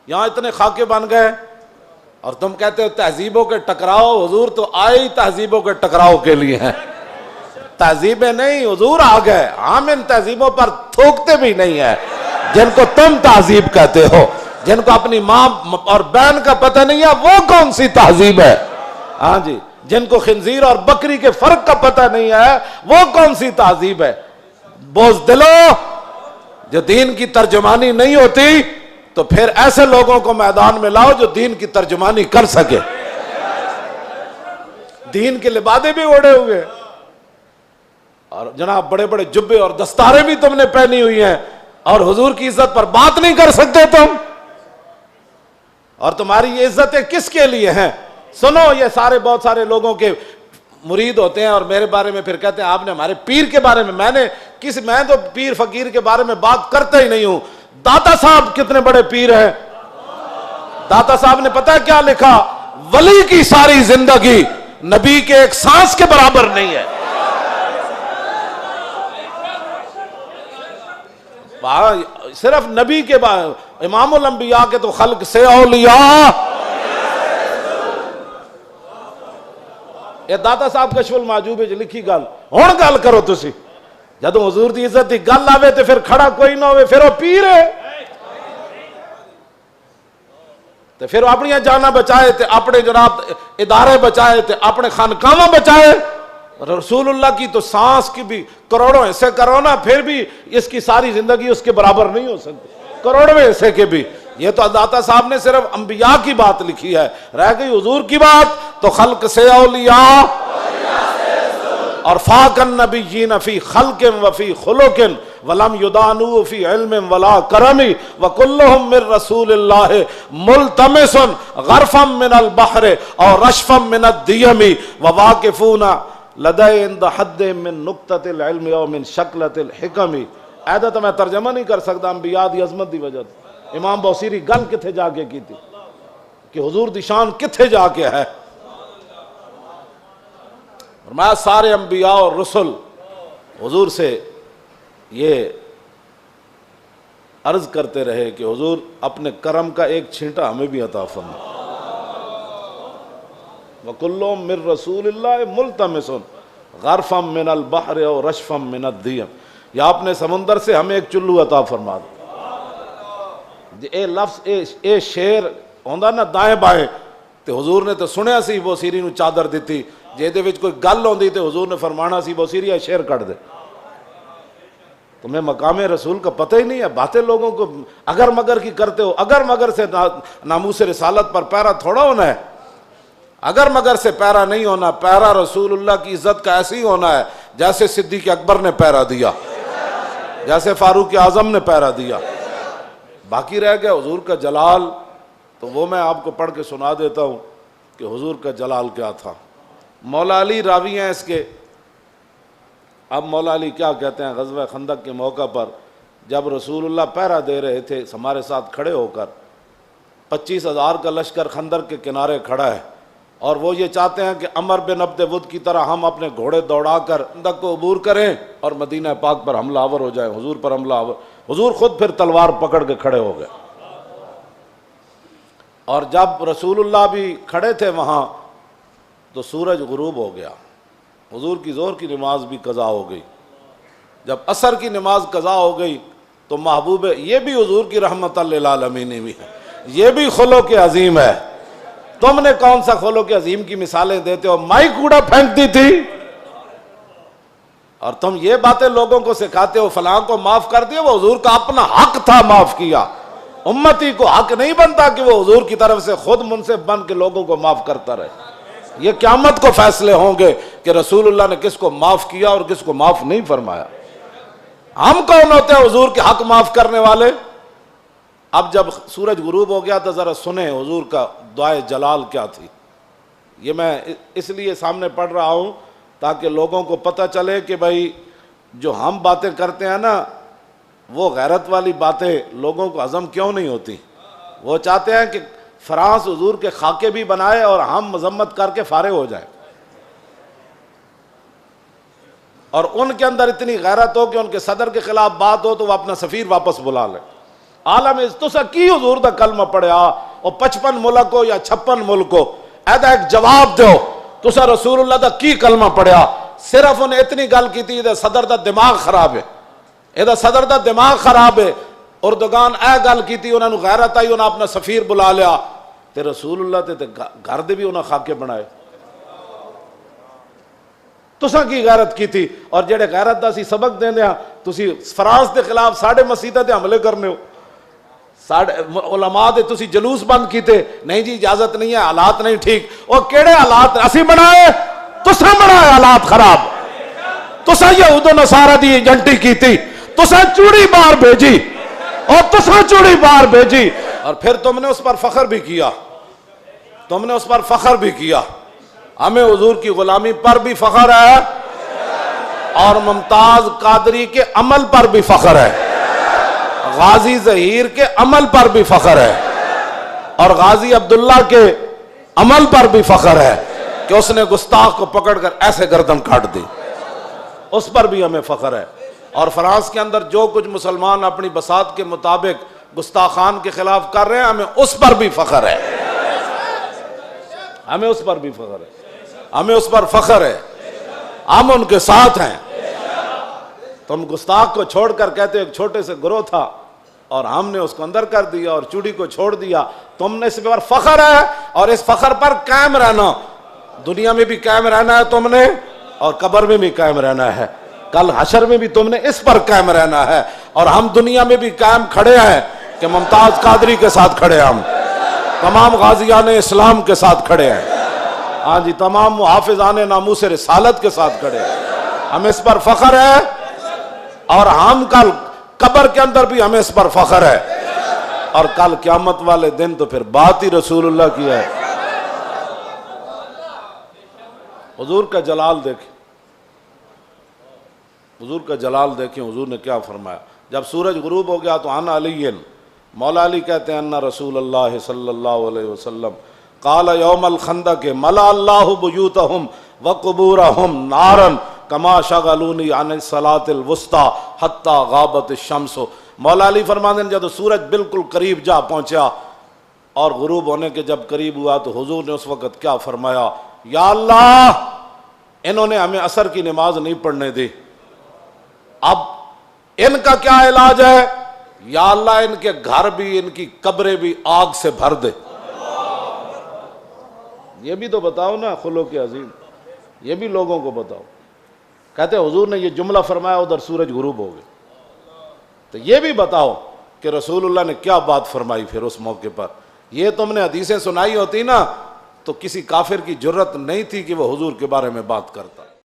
یہاں اتنے خاکے بن گئے اور تم کہتے ہو تہذیبوں کے ٹکراؤ. حضور تو آئے ہی تہذیبوں کے ٹکراؤ کے لیے ہیں. تہذیبیں نہیں، حضور آ گئے. ہم ان تہذیبوں پر تھوکتے بھی نہیں ہیں جن کو تم تہذیب کہتے ہو. جن کو اپنی ماں اور بہن کا پتہ نہیں ہے وہ کون سی تہذیب ہے؟ ہاں جی. جن کو خنزیر اور بکری کے فرق کا پتہ نہیں ہے وہ کون سی تہذیب ہے؟ بزدلو، جو دین کی ترجمانی نہیں ہوتی تو پھر ایسے لوگوں کو میدان میں لاؤ جو دین کی ترجمانی کر سکے. دین کے لبادے بھی اوڑے ہوئے اور جناب بڑے بڑے جبے اور دستاریں بھی تم نے پہنی ہوئی ہیں اور حضور کی عزت پر بات نہیں کر سکتے تم. اور تمہاری یہ عزتیں کس کے لیے ہیں؟ سنو، یہ سارے بہت سارے لوگوں کے مرید ہوتے ہیں اور میرے بارے میں پھر کہتے ہیں آپ نے ہمارے پیر کے بارے میں. میں تو پیر فقیر کے بارے میں بات کرتا ہی نہیں ہوں. داتا صاحب کتنے بڑے پیر ہیں. داتا صاحب نے پتہ کیا لکھا؟ ولی کی ساری زندگی نبی کے ایک سانس کے برابر نہیں ہے. صرف نبی کے امام الانبیاء کے تو خلق سے اولیاء. یہ داتا صاحب کشف المحجوب لکھی گل. ہن گل کرو تسی. جدوں حضور دی عزت دی گل آوے تے پھر کھڑا کوئی نہ ہوئے پھر وہ پیر ہے. تے پھر اپنی جاناں بچائے تے اپنے جناب ادارے بچائے تے اپنے خانقاہاں بچائے. رسول اللہ کی تو سانس کی بھی کروڑوں حصے کرو نا پھر بھی اس کی ساری زندگی اس کے برابر نہیں ہو سکتی. کروڑویں حصے کے بھی. یہ تو داتا صاحب نے صرف انبیاء کی بات لکھی ہے. رہ گئی حضور کی بات تو خلق سے اولیاء اور فاق النبیین فی خلق وفی خلق ولم یدانو فی علم ولا کرم وکلہم من رسول اللہ ملتمس غرفا من البحر اور رشفا من الدیم وواقفون لدے عند حد من نقطۃ العلم او من شکلۃ الحکم. ایدہ تو میں ترجمہ نہیں کر سکتا انبیاء دی عظمت دی وجہ. امام بوصیری گل کتھے جا کے کی تھی کہ حضور دی شان کتھے جا کے ہے. فرمایا سارے انبیاء اور رسل حضور سے یہ عرض کرتے رہے کہ حضور اپنے کرم کا ایک چھینٹا ہمیں بھی عطا فرما. وَكُلُّهُم مِّن رَّسُولِ اللَّهِ مُلْتَمِسٌ غَرْفًا مِّنَ الْبَحْرِ أَوْ رَشْفًا مِّنَ الدِّيَمِ. یا اپنے سمندر سے ہمیں ایک چلو عطا فرما دو. اے لفظ اے شیر ہوندا نا دائیں بائیں تے حضور نے تو سنیا سی بوسیری نو چادر دیتی. جے دے وچ کوئی گل ہوندی تے حضور نے فرمانا سی بوسیری اے شیر کٹ دے. تمہیں مقام رسول کا پتہ ہی نہیں ہے. باتیں لوگوں کو اگر مگر کی کرتے ہو. اگر مگر سے ناموس رسالت پر پیرا تھوڑا ہونا ہے. اگر مگر سے پیرا نہیں ہونا. پیرا رسول اللہ کی عزت کا ایسے ہی ہونا ہے جیسے صدیق اکبر نے پیرا دیا, جیسے فاروق اعظم نے پیرا دیا. باقی رہ گیا حضور کا جلال, تو وہ میں آپ کو پڑھ کے سنا دیتا ہوں کہ حضور کا جلال کیا تھا. مولا علی راوی ہیں اس کے. اب مولا علی کیا کہتے ہیں, غزوہ خندق کے موقع پر جب رسول اللہ پہرا دے رہے تھے ہمارے ساتھ کھڑے ہو کر, 25,000 کا لشکر خندق کے کنارے کھڑا ہے اور وہ یہ چاہتے ہیں کہ عمر بن عبد ود کی طرح ہم اپنے گھوڑے دوڑا کر خندق کو عبور کریں اور مدینہ پاک پر حملہ آور ہو جائیں, حضور پر حملہ آور. حضور خود پھر تلوار پکڑ کے کھڑے ہو گئے. اور جب رسول اللہ بھی کھڑے تھے وہاں تو سورج غروب ہو گیا. حضور کی ظہر کی نماز بھی قضا ہو گئی. جب عصر کی نماز قضا ہو گئی تو محبوب, یہ بھی حضور کی رحمت للعالمین بھی ہے, یہ بھی خلق عظیم ہے. تم نے کون سا خلق عظیم کی مثالیں دیتے ہو؟ مائی کوڑا پھینکتی تھی اور تم یہ باتیں لوگوں کو سکھاتے ہو فلاں کو معاف کر دیا. وہ حضور کا اپنا حق تھا معاف کیا. امتی کو حق نہیں بنتا کہ وہ حضور کی طرف سے خود منصف بن کے لوگوں کو معاف کرتا رہے. یہ قیامت کو فیصلے ہوں گے کہ رسول اللہ نے کس کو معاف کیا اور کس کو معاف نہیں فرمایا. ہم کون ہوتے ہیں حضور کے حق معاف کرنے والے؟ اب جب سورج غروب ہو گیا تو ذرا سنیں حضور کا دعائے جلال کیا تھی. یہ میں اس لیے سامنے پڑھ رہا ہوں تاکہ لوگوں کو پتہ چلے کہ بھائی جو ہم باتیں کرتے ہیں نا وہ غیرت والی باتیں لوگوں کو ہضم کیوں نہیں ہوتی. وہ چاہتے ہیں کہ فرانس حضور کے خاکے بھی بنائے اور ہم مذمت کر کے فارغ ہو جائیں, اور ان کے اندر اتنی غیرت ہو کہ ان کے صدر کے خلاف بات ہو تو وہ اپنا سفیر واپس بلا لیں. عالم تسا کی حضور دا کلمہ پڑھیا او 55 ملک ہو یا 56 ملک ہو، ایدا ایک جواب دیو تسا رسول اللہ دا کی کلمہ پڑھیا؟ صرف انہیں اتنی گل کی تھی صدر دا دماغ خراب ہے، ایدا صدر دا دماغ خراب ہے۔ اردگان اے گل کی تھی، انہوں نے غیرت آئی، انہوں نے اپنا سفیر بلا لیا تے رسول اللہ تے گھر دے بھی انہوں نے خاکے بنائے۔ تساں کی غیرت کی تھی؟ اور جڑے غیرت دا سی سبق دیں دیا تسی فرانس دے خلاف ساڑھے مسیطہ دے حملے کرنے ہو، علماء دے تسی جلوس بند کیتے، نہیں جی اجازت نہیں ہے، حالات نہیں ٹھیک۔ اور کیڑے حالات اسی بنائے؟ تساں بنائے حالات خراب، تساں یہود و نصارہ دی ایجنٹی کی تھی، تساں چوڑی بار بھیجی اور تساں چوڑی بار بھیجی، اور پھر تم نے اس پر فخر بھی کیا، تم نے اس پر فخر بھی کیا۔ ہمیں حضور کی غلامی پر بھی فخر ہے اور ممتاز قادری کے عمل پر بھی فخر ہے، غازی ظہیر کے عمل پر بھی فخر ہے، اور غازی عبداللہ کے عمل پر بھی فخر ہے کہ اس نے گستاخ کو پکڑ کر ایسے گردن کاٹ دی، اس پر بھی ہمیں فخر ہے۔ اور فرانس کے اندر جو کچھ مسلمان اپنی بساط کے مطابق گستاخان کے خلاف کر رہے ہیں، ہمیں اس پر بھی فخر ہے، ہمیں اس پر بھی فخر ہے، ہمیں اس پر فخر ہے، ہم ان کے ساتھ ہیں۔ تم گستاخ کو چھوڑ کر کہتے ایک چھوٹے سے گروہ تھا اور ہم نے اس کو اندر کر دیا اور چوڑی کو چھوڑ دیا، تم نے اس پر فخر ہے اور اس فخر پر قائم رہنا، دنیا میں بھی قائم رہنا ہے تم نے اور قبر میں بھی قائم رہنا ہے، کل حشر میں بھی تم نے اس پر قائم رہنا ہے۔ اور ہم دنیا میں بھی قائم کھڑے ہیں کہ ممتاز قادری کے ساتھ کھڑے ہیں، ہم تمام غازیان اسلام کے ساتھ کھڑے ہیں، ہاں جی تمام محافظان ناموس رسالت کے ساتھ کھڑے ہیں، ہمیں اس پر فخر ہے، اور ہم کل قبر کے اندر بھی ہمیں اس پر فخر ہے، اور کل قیامت والے دن تو پھر بات ہی رسول اللہ کی ہے۔ حضور کا جلال دیکھیں، حضور کا جلال دیکھیں، حضور نے کیا فرمایا جب سورج غروب ہو گیا تو عن علی، مولا علی کہتے ہیں ان رسول اللہ صلی اللہ علیہ وسلم قال یوم الخندق ملا اللہ بیوتہم وقبورہم نارا کما شغلونی عن الصلاۃ الوسطی حتی غابت الشمس۔ مولا علی فرماتے ہیں جب سورج بالکل قریب جا پہنچا اور غروب ہونے کے جب قریب ہوا تو حضور نے اس وقت کیا فرمایا؟ یا اللہ انہوں نے ہمیں عصر کی نماز نہیں پڑھنے دی، اب ان کا کیا علاج ہے؟ یا اللہ ان کے گھر بھی ان کی قبریں بھی آگ سے بھر دے۔ یہ بھی تو بتاؤ نا خلق عظیم، یہ بھی لوگوں کو بتاؤ۔ کہتے حضور نے یہ جملہ فرمایا ادھر سورج غروب ہو گئے، تو یہ بھی بتاؤ کہ رسول اللہ نے کیا بات فرمائی پھر اس موقع پر۔ یہ تم نے حدیثیں سنائی ہوتی نا تو کسی کافر کی جرت نہیں تھی کہ وہ حضور کے بارے میں بات کرتا۔